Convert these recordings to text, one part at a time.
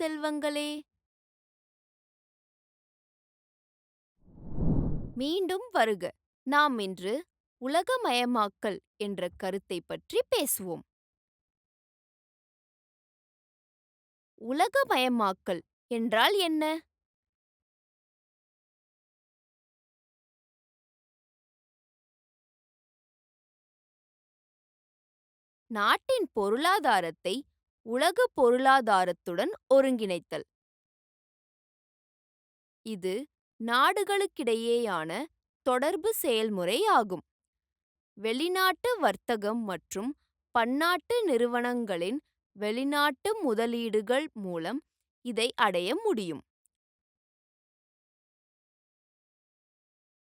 செல்வங்களே! மீண்டும் வருக. நாம் இன்று உலகமயமாக்கல் என்ற கருத்தைப் பற்றி பேசுவோம். உலகமயமாக்கல் என்றால் என்ன? நாட்டின் பொருளாதாரத்தை உலக பொருளாதாரத்துடன் ஒருங்கிணைத்தல். இது நாடுகளுக்கிடையேயான தொடர்பு செயல்முறை ஆகும். வெளிநாட்டு வர்த்தகம் மற்றும் பன்னாட்டு நிறுவனங்களின் வெளிநாட்டு முதலீடுகள் மூலம் இதை அடைய முடியும்.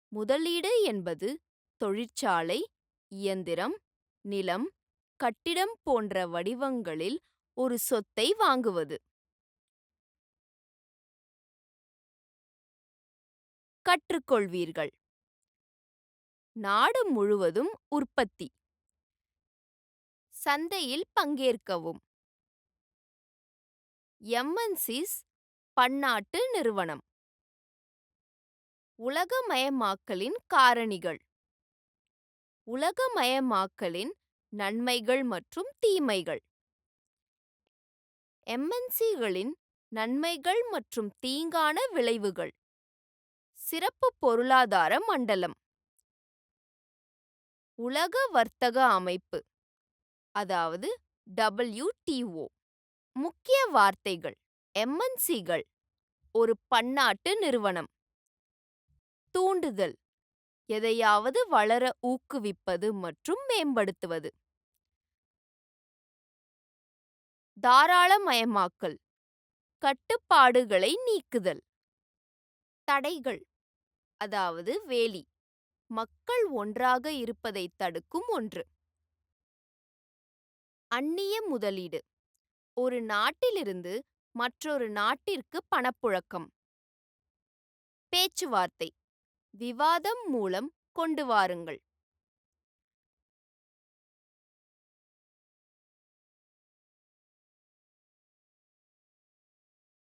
முதலீடு என்பது தொழிற்சாலை, இயந்திரம், நிலம், கட்டிடம் போன்ற வடிவங்களில் ஒரு சொத்தை வாங்குவது. கற்றுக்கொள்வீர்கள். நாடு முழுவதும் உற்பத்தி. சந்தையில் பங்கேற்கவும். எம்என்சிஸ் பன்னாட்டு நிறுவனம். உலகமயமாக்கலின் காரணிகள். உலகமயமாக்கலின் நன்மைகள் மற்றும் தீமைகள். எம்என்சிகளின் நன்மைகள் மற்றும் தீங்கான விளைவுகள். சிறப்பு பொருளாதார மண்டலம். உலக வர்த்தக அமைப்பு, அதாவது WTO. முக்கிய வார்த்தைகள். எம்என்சிகள் ஒரு பன்னாட்டு நிறுவனம். தூண்டுதல், எதையாவது வளர ஊக்குவிப்பது மற்றும் மேம்படுத்துவது. தாராளமயமாக்கல், கட்டுப்பாடுகளை நீக்குதல். தடைகள், அதாவது வேலி, மக்கள் ஒன்றாக இருப்பதை தடுக்கும் ஒன்று. அந்நிய முதலீடு, ஒரு நாட்டிலிருந்து மற்றொரு நாட்டிற்கு பணப்புழக்கம். பேச்சுவார்த்தை, விவாதம் மூலம் கொண்டு வாருங்கள்.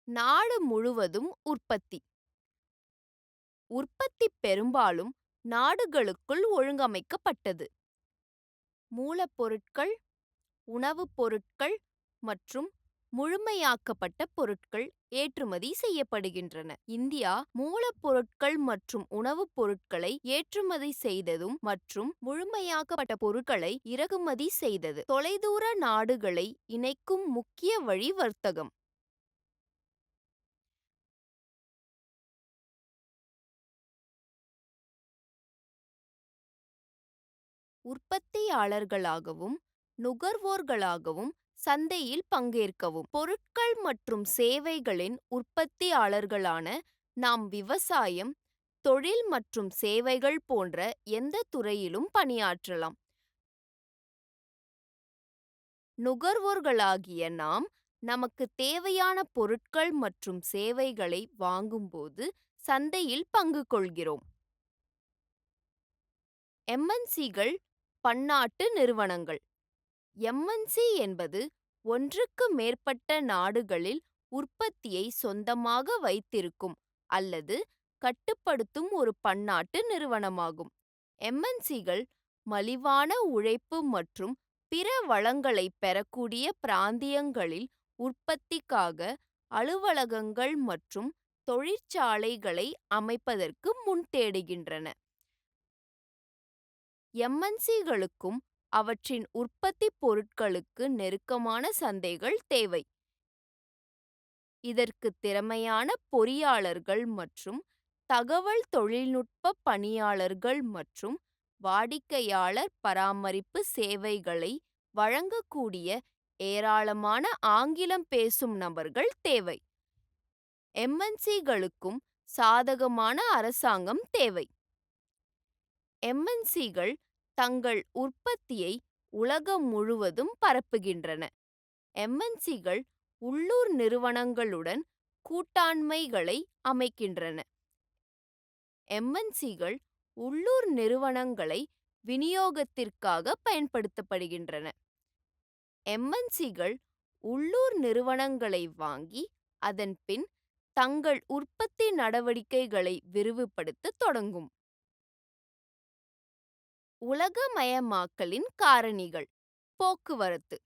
நாடு முழுவதும் உற்பத்தி. உற்பத்தி பெரும்பாலும் நாடுகளுக்குள் ஒழுங்கமைக்கப்பட்டது. மூலப்பொருட்கள், உணவுப் பொருட்கள் மற்றும் முழுமையாக்கப்பட்ட பொருட்கள் ஏற்றுமதி செய்யப்படுகின்றன. இந்தியா மூலப்பொருட்கள் மற்றும் உணவுப் பொருட்களை ஏற்றுமதி செய்ததும் மற்றும் முழுமையாக்கப்பட்ட பொருட்களை இறக்குமதி செய்தது. தொலைதூர நாடுகளை இணைக்கும் முக்கிய வழி வர்த்தகம். உற்பத்தியாளர்களாகவும் நுகர்வோர்களாகவும் சந்தையில் பங்கேற்கவும். பொருட்கள் மற்றும் சேவைகளின் உற்பத்தியாளர்களான நாம் விவசாயம், தொழில் மற்றும் சேவைகள் போன்ற எந்த துறையிலும் பணியாற்றலாம். நுகர்வோர்களாகிய நாம் நமக்கு தேவையான பொருட்கள் மற்றும் சேவைகளை வாங்கும்போது சந்தையில் பங்கு கொள்கிறோம். எம்என்சிகள் பன்னாட்டு நிறுவனங்கள். எம்என்சி என்பது ஒன்றுக்கு மேற்பட்ட நாடுகளில் உற்பத்தியை சொந்தமாக வைத்திருக்கும் அல்லது கட்டுப்படுத்தும் ஒரு பன்னாட்டு நிறுவனமாகும். எம்என்சிகள் மலிவான உழைப்பு மற்றும் பிற வளங்களை பெறக்கூடிய பிராந்தியங்களில் உற்பத்திக்காக அலுவலகங்கள் மற்றும் தொழிற்சாலைகளை அமைப்பதற்கு முன் தேடுகின்றன. எம்என்சிகளுக்கும் அவற்றின் உற்பத்தி பொருட்களுக்கு நெருக்கமான சந்தைகள் தேவை. இதற்கு திறமையான பொறியாளர்கள் மற்றும் தகவல் தொழில்நுட்ப பணியாளர்கள் மற்றும் வாடிக்கையாளர் பராமரிப்பு சேவைகளை வழங்கக்கூடிய ஏராளமான ஆங்கிலம் பேசும் நபர்கள் தேவை. எம்என்சிகளுக்கும் சாதகமான அரசாங்கம் தேவை. எம்என்சிகள் தங்கள் உற்பத்தியை உலகம் முழுவதும் பரப்புகின்றன. எம்என்சிகள் உள்ளூர் நிறுவனங்களுடன் கூட்டாண்மைகளை அமைக்கின்றன. எம்என்சிகள் உள்ளூர் நிறுவனங்களை விநியோகத்திற்காக பயன்படுத்தப்படுகின்றன. எம்என்சிகள் உள்ளூர் நிறுவனங்களை வாங்கி அதன்பின் தங்கள் உற்பத்தி நடவடிக்கைகளை விரிவுபடுத்தத் தொடங்கும். உலகமயமாக்கலின் காரணிகள். போக்குவரத்து.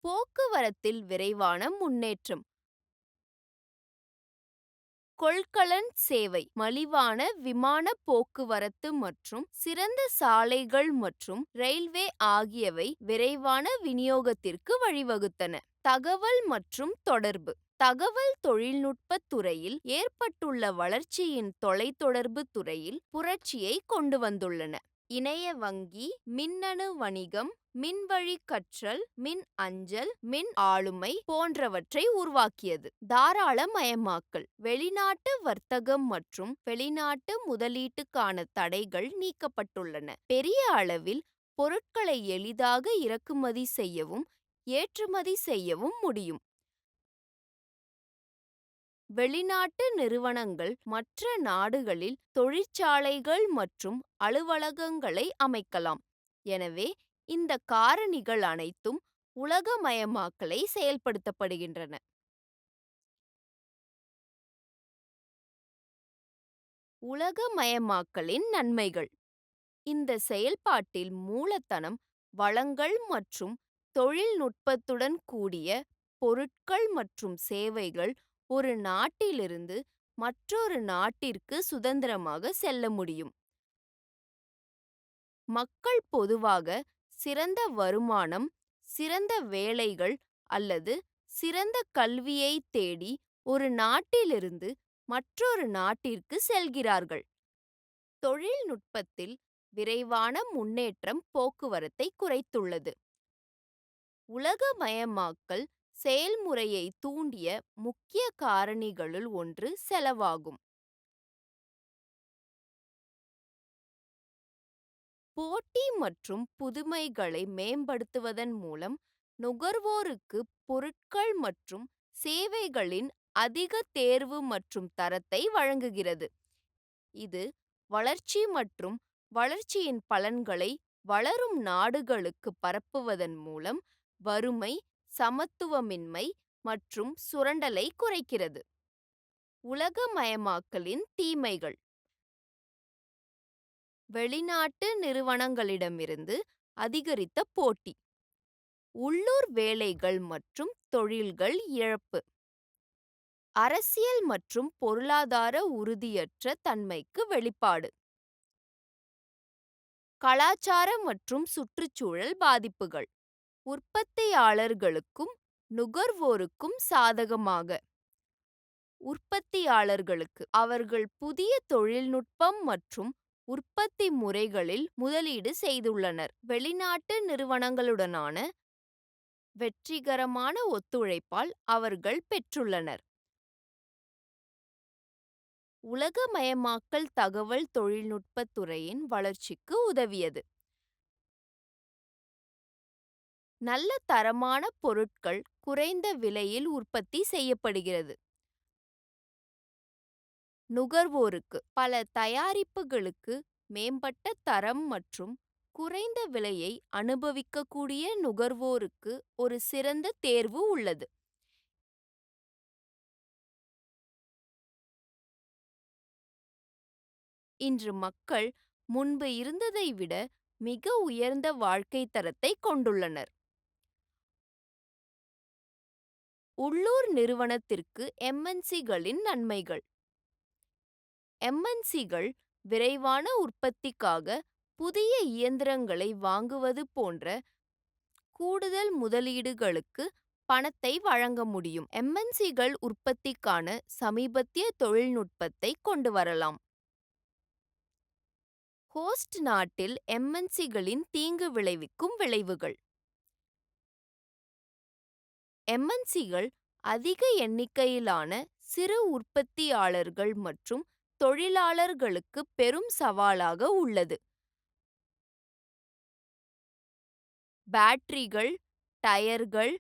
போக்குவரத்தில் விரைவான முன்னேற்றம். கொள்கலன் சேவை, மலிவான விமான போக்குவரத்து மற்றும் சிறந்த சாலைகள் மற்றும் ரயில்வே ஆகியவை விரைவான விநியோகத்திற்கு வழிவகுத்தன. தகவல் மற்றும் தொடர்பு. தகவல் தொழில்நுட்பத் துறையில் ஏற்பட்டுள்ள வளர்ச்சியின் தொலைத்தொடர்பு துறையில் புரட்சியை கொண்டு வந்துள்ளன. இணைய வங்கி, மின்னணு வணிகம், மின்வழி கற்றல், மின் அஞ்சல், மின் ஆளுமை போன்றவற்றை உருவாக்கியது. தாராளமயமாக்கல். வெளிநாட்டு வர்த்தகம் மற்றும் வெளிநாட்டு முதலீட்டுக்கான தடைகள் நீக்கப்பட்டுள்ளன. பெரிய அளவில் பொருட்களை எளிதாக இறக்குமதி செய்யவும் ஏற்றுமதி செய்யவும் முடியும். வெளிநாட்டு நிறுவனங்கள் மற்ற நாடுகளில் தொழிற்சாலைகள் மற்றும் அலுவலகங்களை அமைக்கலாம். எனவே இந்த காரணிகள் அனைத்தும் உலகமயமாக்கலை செயல்படுத்தப்படுகின்றன. உலகமயமாக்கலின் நன்மைகள். இந்த செயல்பாட்டில் மூலதனம், வளங்கள் மற்றும் தொழில்நுட்பத்துடன் கூடிய பொருட்கள் மற்றும் சேவைகள் ஒரு நாட்டிலிருந்து மற்றொரு நாட்டிற்கு சுதந்திரமாக செல்ல முடியும். மக்கள் பொதுவாக சிறந்த வருமானம், சிறந்த வேலைகள் அல்லது சிறந்த கல்வியை தேடி ஒரு நாட்டிலிருந்து மற்றொரு நாட்டிற்கு செல்கிறார்கள். தொழில்நுட்பத்தில் விரைவான முன்னேற்றம் போக்குவரத்தை குறைத்துள்ளது. உலகமயமாக்கல் செயல்முறையை தூண்டிய முக்கிய காரணிகளுள் ஒன்று செலவாகும். போட்டி மற்றும் புதுமைகளை மேம்படுத்துவதன் மூலம் நுகர்வோருக்கு பொருட்கள் மற்றும் சேவைகளின் அதிக தேர்வு மற்றும் தரத்தை வழங்குகிறது. இது வளர்ச்சி மற்றும் வளர்ச்சியின் பலன்களை வளரும் நாடுகளுக்கு பரப்புவதன் மூலம் வறுமை, சமத்துவமின்மை மற்றும் சுரண்டலை குறைக்கிறது. உலகமயமாக்கலின் தீமைகள். வெளிநாட்டு நிறுவனங்களிடமிருந்து அதிகரித்த போட்டி, உள்ளூர் வேலைகள் மற்றும் தொழில்கள் இழப்பு, அரசியல் மற்றும் பொருளாதார உறுதியற்ற தன்மைக்கு வெளிப்பாடு, கலாச்சார மற்றும் சுற்றுச்சூழல் பாதிப்புகள், உற்பத்தியாளர்களுக்கும் நுகர்வோருக்கும் சாதகமாக. உற்பத்தியாளர்களுக்கு அவர்கள் புதிய தொழில்நுட்பம் மற்றும் உற்பத்தி முறைகளில் முதலீடு செய்துள்ளனர். வெளிநாட்டு நிறுவனங்களுடனான வெற்றிகரமான ஒத்துழைப்பால் அவர்கள் பெற்றுள்ளனர். உலகமயமாக்கல் தகவல் தொழில்நுட்பத் துறையின் வளர்ச்சிக்கு உதவியது. நல்ல தரமான பொருட்கள் குறைந்த விலையில் உற்பத்தி செய்யப்படுகிறது. நுகர்வோருக்கு பல தயாரிப்புகளுக்கு மேம்பட்ட தரம் மற்றும் குறைந்த விலையை அனுபவிக்கக்கூடிய நுகர்வோருக்கு ஒரு சிறந்த தேர்வு உள்ளது. இன்று மக்கள் முன்பு இருந்ததை விட மிக உயர்ந்த வாழ்க்கை தரத்தை கொண்டுள்ளனர். உள்ளூர் நிறுவனத்திற்கு எம்என்சிகளின் நன்மைகள். எம்என்சிகள் விரைவான உற்பத்திக்காக புதிய இயந்திரங்களை வாங்குவது போன்ற கூடுதல் முதலீடுகளுக்கு பணத்தை வழங்க முடியும். எம்என்சிகள் உற்பத்திக்கான சமீபத்திய தொழில்நுட்பத்தை கொண்டு வரலாம். ஹோஸ்ட் நாட்டில் எம்என்சிகளின் தீங்கு விளைவிக்கும் விளைவுகள். எம்என்சிகள் அதிக எண்ணிக்கையிலான சிறு உற்பத்தியாளர்கள் மற்றும் தொழிலாளர்களுக்கு பெரும் சவாலாக உள்ளது. பேட்டரிகள், டயர்கள்,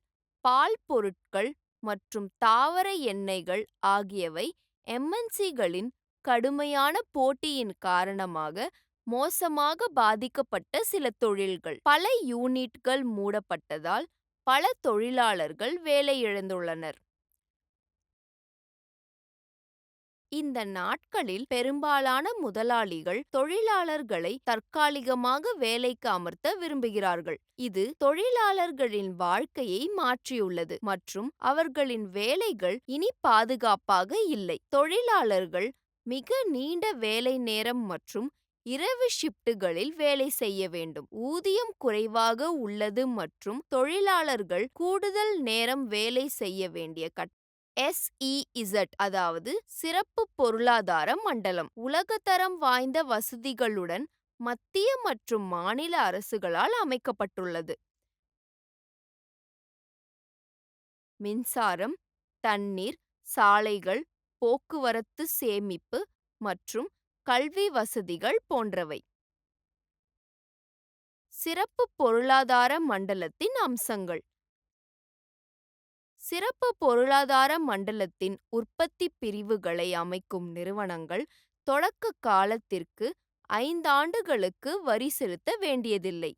பால் பொருட்கள் மற்றும் தாவர எண்ணெய்கள் ஆகியவை எம்என்சிகளின் கடுமையான போட்டியின் காரணமாக மோசமாக பாதிக்கப்பட்ட சில தொழில்கள். பல யூனிட்கள் மூடப்பட்டதால் பல தொழிலாளர்கள் வேலையிழந்துள்ளனர். இந்த நாட்களில் பெரும்பாலான முதலாளிகள் தொழிலாளர்களை தற்காலிகமாக வேலைக்கு அமர்த்த விரும்புகிறார்கள். இது தொழிலாளர்களின் வாழ்க்கையை மாற்றியுள்ளது மற்றும் அவர்களின் வேலைகள் இனி பாதுகாப்பாக இல்லை. தொழிலாளர்கள் மிக நீண்ட வேலை நேரம் மற்றும் இரவு ஷிப்டுகளில் வேலை செய்ய வேண்டும். ஊதியம் குறைவாக உள்ளது மற்றும் தொழிலாளர்கள் கூடுதல் நேரம் வேலை செய்ய வேண்டிய SEZ, அதாவது சிறப்பு பொருளாதார மண்டலம், உலகத்தரம் வாய்ந்த வசதிகளுடன் மத்திய மற்றும் மாநில அரசுகளால் அமைக்கப்பட்டுள்ளது. மின்சாரம், தண்ணீர், சாலைகள், போக்குவரத்து சேமிப்பு மற்றும் கல்வி வசதிகள் போன்றவை. சிறப்பு பொருளாதார மண்டலத்தின் அம்சங்கள். சிறப்பு பொருளாதார மண்டலத்தின் உற்பத்தி பிரிவுகளை அமைக்கும் நிறுவனங்கள் தொடக்க காலத்திற்கு 5 ஆண்டுகளுக்கு வரி செலுத்த வேண்டியதில்லை.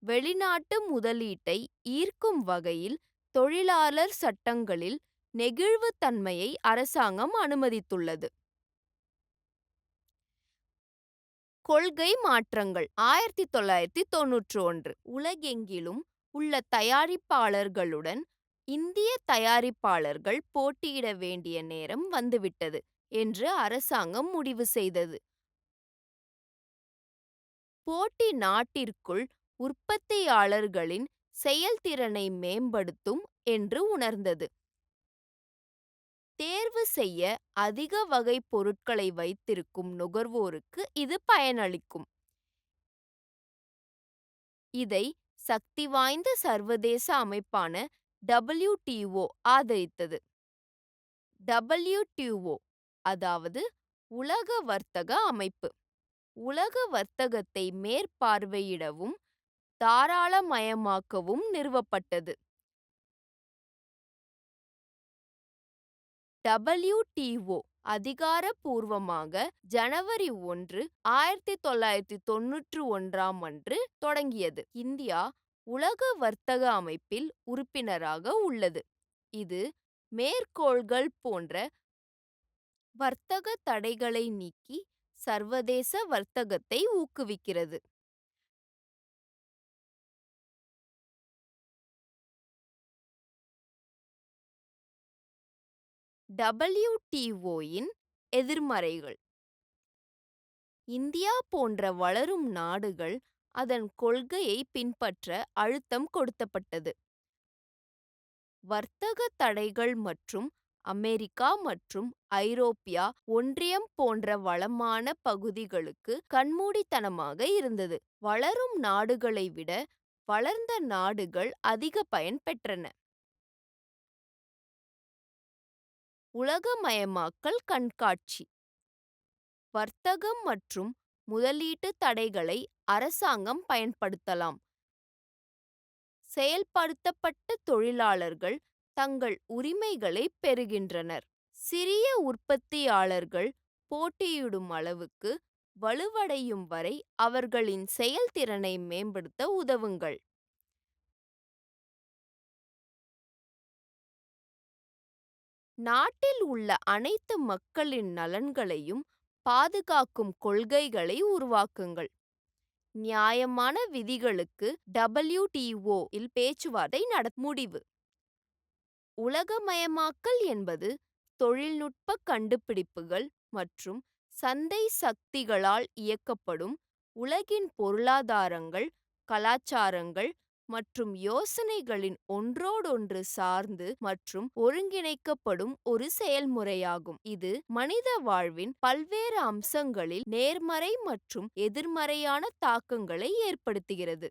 வெளிநாட்டு முதலீட்டை ஈர்க்கும் வகையில் தொழிலாளர் சட்டங்களில் நெகிழ்வுத்தன்மையை அரசாங்கம் அனுமதித்துள்ளது. கொள்கை மாற்றங்கள் 1991. உலகெங்கிலும் உள்ள தயாரிப்பாளர்களுடன் இந்திய தயாரிப்பாளர்கள் போட்டியிட வேண்டிய நேரம் வந்துவிட்டது என்று அரசாங்கம் முடிவு செய்தது. போட்டி நாட்டிற்குள் உற்பத்தியாளர்களின் செயல்திறனை மேம்படுத்தும் என்று உணர்ந்தது. தேர்வு செய்ய அதிக வகை பொருட்களை வைத்திருக்கும் நுகர்வோருக்கு இது பயனளிக்கும். இதை சக்தி வாய்ந்த சர்வதேச அமைப்பான WTO ஆதரித்தது. WTO, அதாவது உலக வர்த்தக அமைப்பு, உலக வர்த்தகத்தை மேற்பார்வையிடவும் தாராளமயமாக்கவும் நிறுவப்பட்டது. WTO அதிகாரப்பூர்வமாக ஜனவரி 1, 1991 அன்று தொடங்கியது. இந்தியா உலக வர்த்தக அமைப்பில் உறுப்பினராக உள்ளது. இது மேற்கோள்கள் போன்ற வர்த்தக தடைகளை நீக்கி சர்வதேச வர்த்தகத்தை ஊக்குவிக்கிறது. WTO-இன் எதிர்மறைகள். இந்தியா போன்ற வளரும் நாடுகள் அதன் கொள்கையை பின்பற்ற அழுத்தம் கொடுக்கப்பட்டது. வர்த்தக தடைகள் மற்றும் அமெரிக்கா மற்றும் ஐரோப்பிய ஒன்றியம் போன்ற வளமான பகுதிகளுக்கு கண்மூடித்தனமாக இருந்தது. வளரும் நாடுகளை விட வளர்ந்த நாடுகள் அதிக பயன் பெற்றன. உலகமயமாக்கல் கண்காட்சி. வர்த்தகம் மற்றும் முதலீட்டு தடைகளை அரசாங்கம் பயன்படுத்தலாம். செயல்படுத்தப்பட்ட தொழிலாளர்கள் தங்கள் உரிமைகளை பெறுகின்றனர். சிறிய உற்பத்தியாளர்கள் போட்டியிடும் அளவுக்கு வலுவடையும் வரை அவர்களின் செயல்திறனை மேம்படுத்த உதவுங்கள். நாட்டில் உள்ள அனைத்து மக்களின் நலன்களையும் பாதுகாக்கும் கொள்கைகளை உருவாக்குங்கள். நியாயமான விதிகளுக்கு WTO-இல் பேச்சுவார்த்தை முடிவு. உலகமயமாக்கல் என்பது தொழில்நுட்ப கண்டுபிடிப்புகள் மற்றும் சந்தை சக்திகளால் இயக்கப்படும் உலகின் பொருளாதாரங்கள், கலாச்சாரங்கள் மற்றும் யோசனைகளின் ஒன்றோடொன்று சார்ந்து மற்றும் ஒருங்கிணைக்கப்படும் ஒரு செயல்முறையாகும். இது மனித வாழ்வின் பல்வேறு அம்சங்களில் நேர்மறை மற்றும் எதிர்மறையான தாக்கங்களை ஏற்படுத்துகிறது.